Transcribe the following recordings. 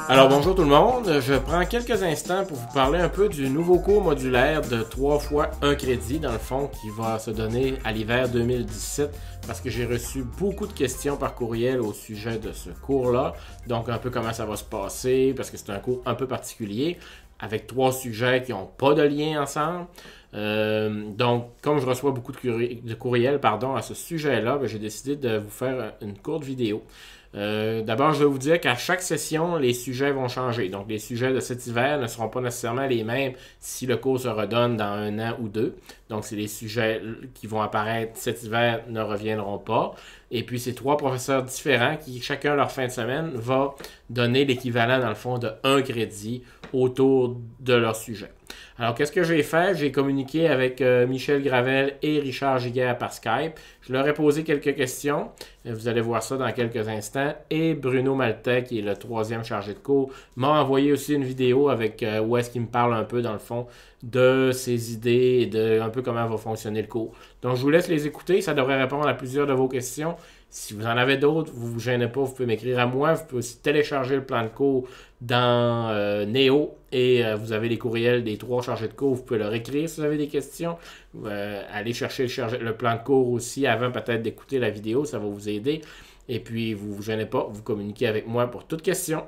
Alors bonjour tout le monde, je prends quelques instants pour vous parler un peu du nouveau cours modulaire de 3 fois 1 crédit dans le fond qui va se donner à l'hiver 2017 parce que j'ai reçu beaucoup de questions par courriel au sujet de ce cours-là, donc un peu comment ça va se passer parce que c'est un cours un peu particulier avec 3 sujets qui n'ont pas de lien ensemble. Donc, comme je reçois beaucoup de courriels à ce sujet-là, j'ai décidé de vous faire une courte vidéo. D'abord, je vais vous dire qu'à chaque session, les sujets vont changer. Donc, les sujets de cet hiver ne seront pas nécessairement les mêmes si le cours se redonne dans 1 an ou 2. Donc, c'est les sujets qui vont apparaître cet hiver ne reviendront pas. Et puis, c'est 3 professeurs différents qui, chacun leur fin de semaine, va donner l'équivalent, dans le fond, de 1 crédit autour de leur sujet. Alors, qu'est-ce que j'ai fait? J'ai communiqué avec Michel Gravel et Richard Giguère par Skype. Je leur ai posé quelques questions. Vous allez voir ça dans quelques instants. Et Bruno Maltais, qui est le 3e chargé de cours, m'a envoyé aussi une vidéo avec où est-ce qu'il me parle un peu, dans le fond, de ses idées et de un peu comment va fonctionner le cours. Donc, je vous laisse les écouter. Ça devrait répondre à plusieurs de vos questions. Si vous en avez d'autres, vous ne vous gênez pas, vous pouvez m'écrire à moi. Vous pouvez aussi télécharger le plan de cours dans Néo et vous avez les courriels des 3 chargés de cours. Vous pouvez leur écrire si vous avez des questions. Allez chercher le plan de cours aussi avant peut-être d'écouter la vidéo. Ça va vous aider. Et puis, vous ne vous gênez pas, vous communiquez avec moi pour toute question.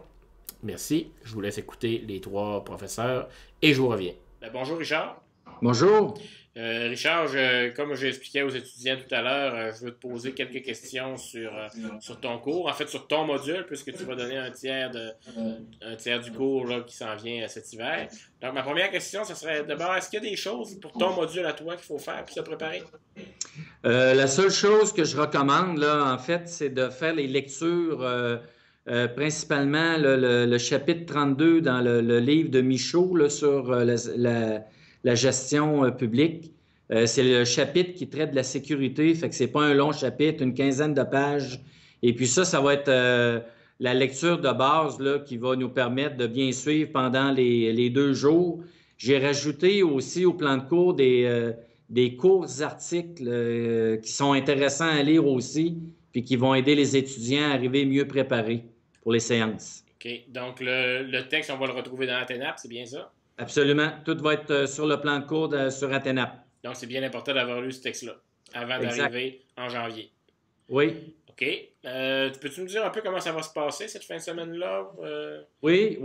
Merci. Je vous laisse écouter les 3 professeurs et je vous reviens. Bonjour Richard. Bonjour. Richard, comme j'ai expliqué aux étudiants tout à l'heure, je veux te poser quelques questions sur ton cours, en fait sur ton module, puisque tu vas donner un tiers du cours là, qui s'en vient cet hiver. Donc ma première question, ce serait d'abord, est-ce qu'il y a des choses pour ton module à toi qu'il faut faire pour se préparer? La seule chose que je recommande, là, en fait, c'est de faire les lectures, principalement le chapitre 32 dans le livre de Michaud là, sur la gestion publique. C'est le chapitre qui traite de la sécurité, fait que c'est pas un long chapitre, une quinzaine de pages. Et puis ça va être la lecture de base là, qui va nous permettre de bien suivre pendant les 2 jours. J'ai rajouté aussi au plan de cours des courts articles qui sont intéressants à lire aussi, puis qui vont aider les étudiants à arriver mieux préparés pour les séances. OK. Donc, le texte, on va le retrouver dans Athénap, c'est bien ça? Tout va être sur le plan de cours sur Athénap. Donc, c'est bien important d'avoir lu ce texte-là avant d'arriver en janvier. Oui. OK. Peux-tu nous dire un peu comment ça va se passer cette fin de semaine-là? Oui.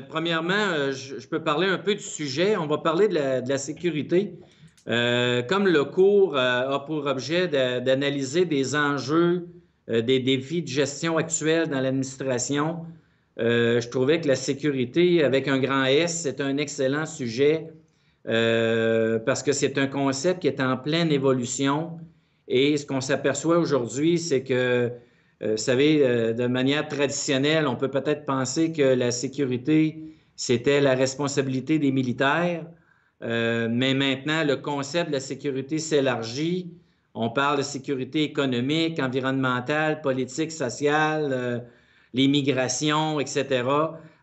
Premièrement, je peux parler un peu du sujet. On va parler de la sécurité. Comme le cours a pour objet d'analyser des enjeux, des défis de gestion actuels dans l'administration, je trouvais que la sécurité, avec un grand S, c'est un excellent sujet parce que c'est un concept qui est en pleine évolution. Et ce qu'on s'aperçoit aujourd'hui, c'est que, vous savez, de manière traditionnelle, on peut peut-être penser que la sécurité, c'était la responsabilité des militaires. Mais maintenant, le concept de la sécurité s'élargit. On parle de sécurité économique, environnementale, politique, sociale, les migrations, etc.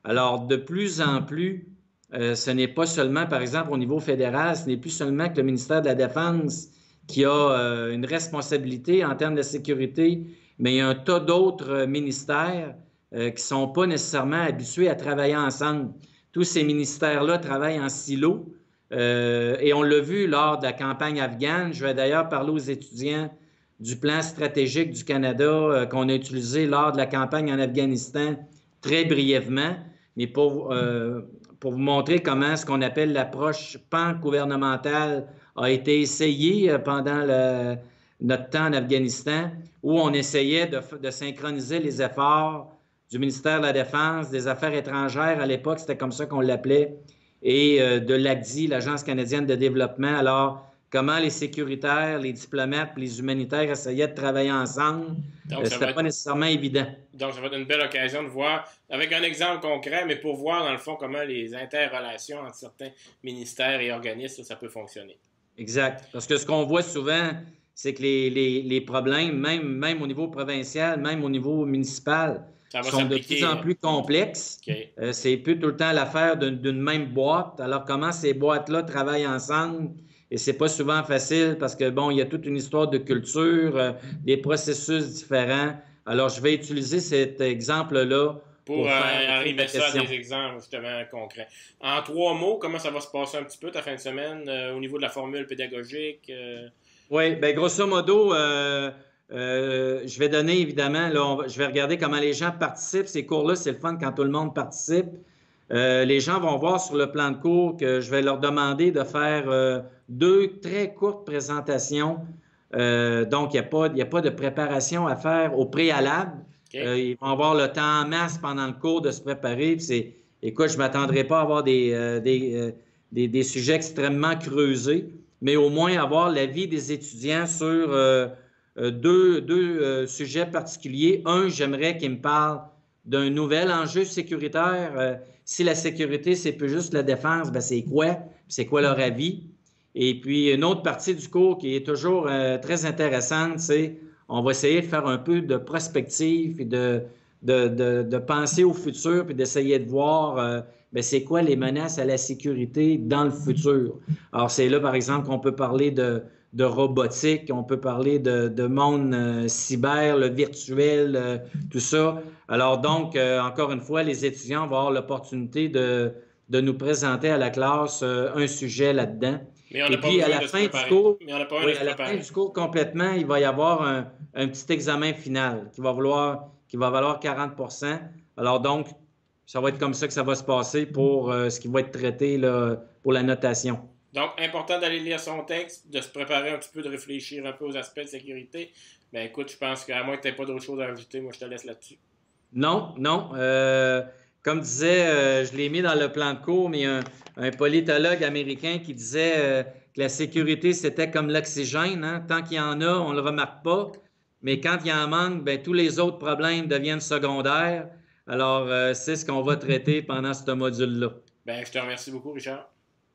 Alors, de plus en plus, ce n'est pas seulement, par exemple, au niveau fédéral, ce n'est plus seulement que le ministère de la Défense qui a une responsabilité en termes de sécurité, mais il y a un tas d'autres ministères qui ne sont pas nécessairement habitués à travailler ensemble. Tous ces ministères-là travaillent en silo. Et on l'a vu lors de la campagne afghane. Je vais d'ailleurs parler aux étudiants du plan stratégique du Canada qu'on a utilisé lors de la campagne en Afghanistan très brièvement, mais pour vous montrer comment ce qu'on appelle l'approche pan-gouvernementale a été essayée pendant notre temps en Afghanistan, où on essayait de synchroniser les efforts du ministère de la Défense, des Affaires étrangères, à l'époque, c'était comme ça qu'on l'appelait, et de l'ACDI, l'Agence canadienne de développement. Alors, comment les sécuritaires, les diplomates et les humanitaires essayaient de travailler ensemble, c'était pas nécessairement évident. Donc, ça va être une belle occasion de voir, avec un exemple concret, mais pour voir, dans le fond, comment les interrelations entre certains ministères et organismes, ça peut fonctionner. Exact. Parce que ce qu'on voit souvent, c'est que les problèmes, même au niveau provincial, même au niveau municipal, sont de plus en plus complexes. Okay. C'est plus tout le temps l'affaire d'une même boîte. Alors, comment ces boîtes-là travaillent ensemble? Et c'est pas souvent facile parce que, bon, il y a toute une histoire de culture, des processus différents. Alors, je vais utiliser cet exemple-là pour arriver ta ça à question. des exemples justement concrets. En 3 mots, comment ça va se passer un petit peu ta fin de semaine au niveau de la formule pédagogique? Oui, bien, grosso modo, je vais donner évidemment, là, je vais regarder comment les gens participent. Ces cours-là, c'est le fun quand tout le monde participe. Les gens vont voir sur le plan de cours que je vais leur demander de faire 2 très courtes présentations. Donc, il n'y a pas de préparation à faire au préalable. Okay. Ils vont avoir le temps en masse pendant le cours de se préparer. Écoute, je ne m'attendrai pas à avoir des sujets extrêmement creusés, mais au moins avoir l'avis des étudiants sur deux sujets particuliers. Un, j'aimerais qu'ils me parlent d'un nouvel enjeu sécuritaire. Si la sécurité, c'est plus juste la défense, ben c'est quoi? C'est quoi leur avis? Et puis, une autre partie du cours qui est toujours très intéressante, c'est on va essayer de faire un peu de prospective et de penser au futur puis d'essayer de voir ben, c'est quoi les menaces à la sécurité dans le futur. Alors, c'est là, par exemple, qu'on peut parler de robotique, on peut parler de monde cyber, le virtuel, tout ça. Alors donc, encore une fois, les étudiants vont avoir l'opportunité de nous présenter à la classe un sujet là-dedans. Et puis, à la fin du cours, à la fin du cours complètement, il va y avoir un petit examen final qui va valoir 40 %. Alors donc, ça va être comme ça que ça va se passer pour ce qui va être traité là, pour la notation. Donc, important d'aller lire son texte, de se préparer un petit peu, de réfléchir un peu aux aspects de sécurité. Ben écoute, je pense qu'à moins que tu n'aies pas d'autre chose à ajouter, moi je te laisse là-dessus. Non. Comme disait, je l'ai mis dans le plan de cours, mais un politologue américain qui disait que la sécurité, c'était comme l'oxygène. Hein? Tant qu'il y en a, on ne le remarque pas. Mais quand il y en manque, ben, tous les autres problèmes deviennent secondaires. Alors, c'est ce qu'on va traiter pendant ce module-là. Ben, je te remercie beaucoup, Richard.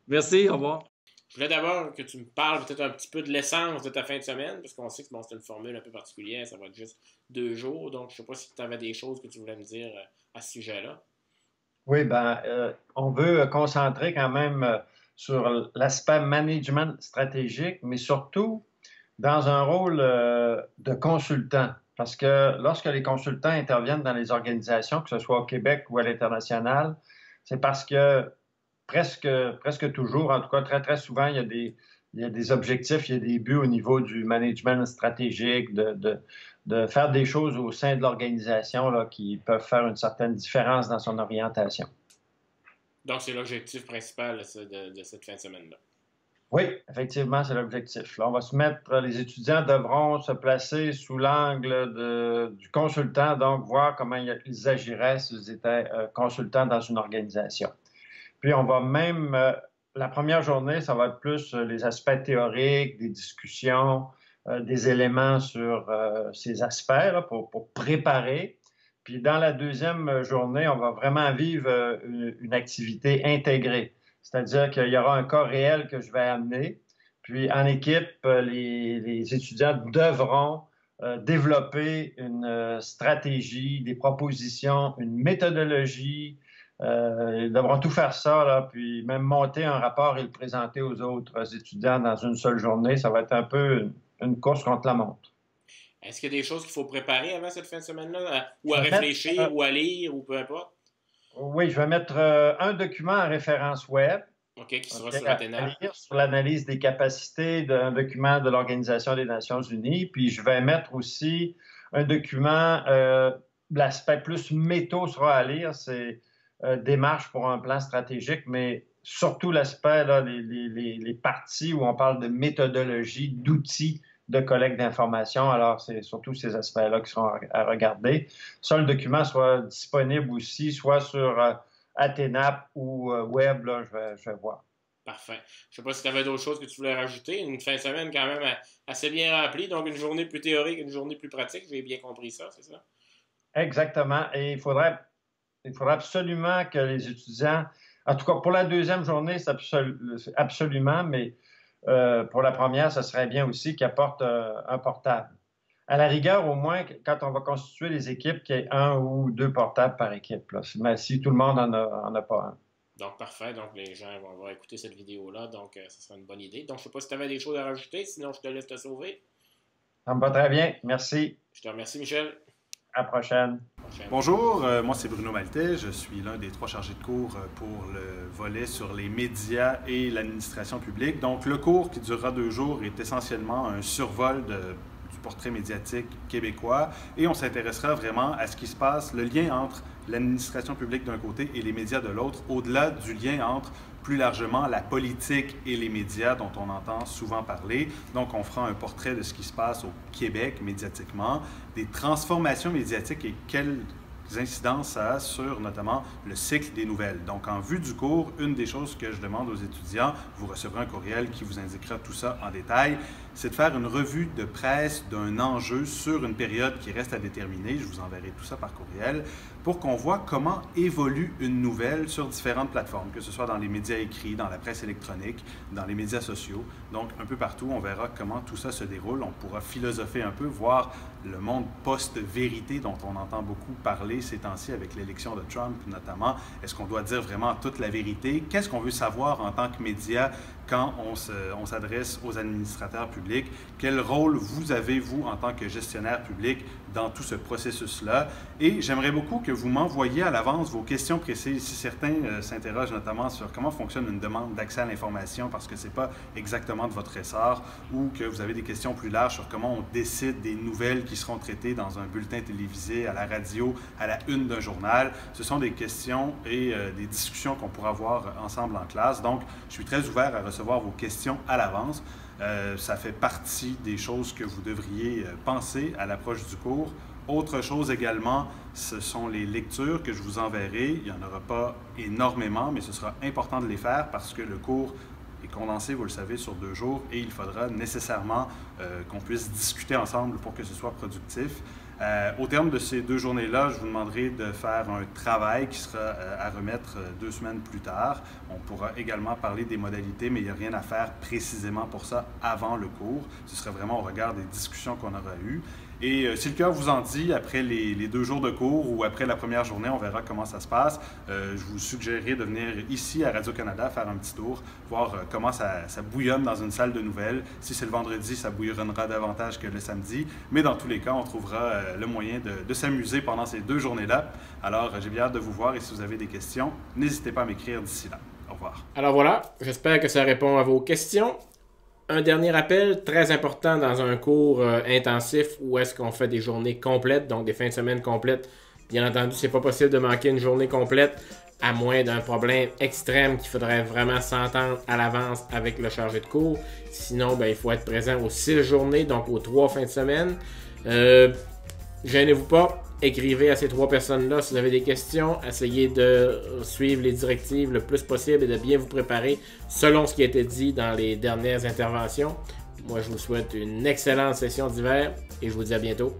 Merci, au revoir. Je voulais d'abord que tu me parles peut-être un petit peu de l'essence de ta fin de semaine, parce qu'on sait que bon, c'est une formule un peu particulière, ça va être juste 2 jours, donc je ne sais pas si tu avais des choses que tu voulais me dire à ce sujet-là. Oui, on veut concentrer quand même sur l'aspect management stratégique, mais surtout dans un rôle de consultant. Parce que lorsque les consultants interviennent dans les organisations, que ce soit au Québec ou à l'international, c'est parce que presque toujours, en tout cas très, très souvent, il y a des objectifs, il y a des buts au niveau du management stratégique, de faire des choses au sein de l'organisation là, qui peuvent faire une certaine différence dans son orientation. Donc, c'est l'objectif principal de cette fin de semaine-là. Oui, effectivement, c'est l'objectif. Là, on va se mettre, les étudiants devront se placer sous l'angle du consultant, donc voir comment ils agiraient s'ils étaient consultants dans une organisation. Puis on va même, la première journée, ça va être plus les aspects théoriques, des discussions, des éléments sur ces aspects là, pour préparer. Puis dans la deuxième journée, on va vraiment vivre une activité intégrée. C'est-à-dire qu'il y aura un cas réel que je vais amener. Puis en équipe, les étudiants devront développer une stratégie, des propositions, une méthodologie. Ils devront tout faire ça, là, puis même monter un rapport et le présenter aux autres étudiants dans une seule journée. Ça va être un peu une course contre la montre. Est-ce qu'il y a des choses qu'il faut préparer avant cette fin de semaine-là, ou à réfléchir, ou à lire, ou peu importe? Oui, je vais mettre un document en référence web. OK, qui sera sur Athéna. Sur l'analyse des capacités d'un document de l'Organisation des Nations Unies. Puis je vais mettre aussi un document, l'aspect plus métaux sera à lire, c'est démarche pour un plan stratégique, mais surtout l'aspect, là, les parties où on parle de méthodologie, d'outils de collecte d'informations. Alors, c'est surtout ces aspects-là qui seront à regarder. Ça, le document sera disponible aussi, soit sur Athéna ou web, là, je vais voir. Parfait. Je ne sais pas si tu avais d'autres choses que tu voulais rajouter. Une fin de semaine quand même assez bien remplie, donc une journée plus théorique, une journée plus pratique. J'ai bien compris ça, c'est ça? Exactement. Et il faudra absolument que les étudiants, en tout cas pour la deuxième journée, c'est absolument, mais pour la première, ce serait bien aussi qu'ils apportent un portable. À la rigueur, au moins, quand on va constituer les équipes, qu'il y ait 1 ou 2 portables par équipe. Là. Mais si tout le monde en a pas un. Donc, parfait. Donc, les gens vont écouter cette vidéo-là. Donc, ce sera une bonne idée. Donc, je ne sais pas si tu avais des choses à rajouter. Sinon, je te laisse te sauver. Ça me va très bien. Merci. Je te remercie, Michel. À la prochaine. Bonjour, moi c'est Bruno Maltais, je suis l'un des 3 chargés de cours pour le volet sur les médias et l'administration publique. Donc le cours qui durera 2 jours est essentiellement un survol du portrait médiatique québécois et on s'intéressera vraiment à ce qui se passe, le lien entre l'administration publique d'un côté et les médias de l'autre, au-delà du lien entre plus largement la politique et les médias dont on entend souvent parler. Donc, on fera un portrait de ce qui se passe au Québec médiatiquement, des transformations médiatiques et quelles incidences ça a sur notamment le cycle des nouvelles. Donc, en vue du cours, une des choses que je demande aux étudiants, vous recevrez un courriel qui vous indiquera tout ça en détail, c'est de faire une revue de presse d'un enjeu sur une période qui reste à déterminer. Je vous enverrai tout ça par courriel pour qu'on voit comment évolue une nouvelle sur différentes plateformes, que ce soit dans les médias écrits, dans la presse électronique, dans les médias sociaux. Donc, un peu partout, on verra comment tout ça se déroule. On pourra philosopher un peu, voir le monde post-vérité dont on entend beaucoup parler ces temps-ci avec l'élection de Trump notamment. Est-ce qu'on doit dire vraiment toute la vérité? Qu'est-ce qu'on veut savoir en tant que média quand on s'adresse aux administrateurs publics? Quel rôle vous avez, vous, en tant que gestionnaire public, dans tout ce processus-là? Et j'aimerais beaucoup que vous m'envoyiez à l'avance vos questions précises. Si certains s'interrogent notamment sur comment fonctionne une demande d'accès à l'information parce que ce n'est pas exactement de votre ressort, ou que vous avez des questions plus larges sur comment on décide des nouvelles qui seront traitées dans un bulletin télévisé, à la radio, à la une d'un journal, ce sont des questions et des discussions qu'on pourra avoir ensemble en classe. Donc, je suis très ouvert à recevoir vos questions à l'avance. Ça fait partie des choses que vous devriez penser à l'approche du cours. Autre chose également, ce sont les lectures que je vous enverrai. Il n'y en aura pas énormément, mais ce sera important de les faire parce que le cours est condensé, vous le savez, sur 2 jours et il faudra nécessairement qu'on puisse discuter ensemble pour que ce soit productif. Au terme de ces 2 journées-là, je vous demanderai de faire un travail qui sera à remettre 2 semaines plus tard. On pourra également parler des modalités, mais il n'y a rien à faire précisément pour ça avant le cours. Ce sera vraiment au regard des discussions qu'on aura eues. Et si le cœur vous en dit, après les 2 jours de cours ou après la première journée, on verra comment ça se passe. Je vous suggérerai de venir ici à Radio-Canada faire un petit tour, voir comment ça bouillonne dans une salle de nouvelles. Si c'est le vendredi, ça bouillonnera davantage que le samedi. Mais dans tous les cas, on trouvera le moyen de s'amuser pendant ces 2 journées-là. Alors, j'ai bien hâte de vous voir et si vous avez des questions, n'hésitez pas à m'écrire d'ici là. Au revoir. Alors voilà, j'espère que ça répond à vos questions. Un dernier rappel, très important dans un cours intensif où est-ce qu'on fait des journées complètes, donc des fins de semaine complètes. Bien entendu, c'est pas possible de manquer une journée complète à moins d'un problème extrême qu'il faudrait vraiment s'entendre à l'avance avec le chargé de cours. Sinon, il faut être présent aux 6 journées, donc aux 3 fins de semaine. Gênez-vous pas, écrivez à ces 3 personnes-là si vous avez des questions. Essayez de suivre les directives le plus possible et de bien vous préparer selon ce qui a été dit dans les dernières interventions. Moi, je vous souhaite une excellente session d'hiver et je vous dis à bientôt.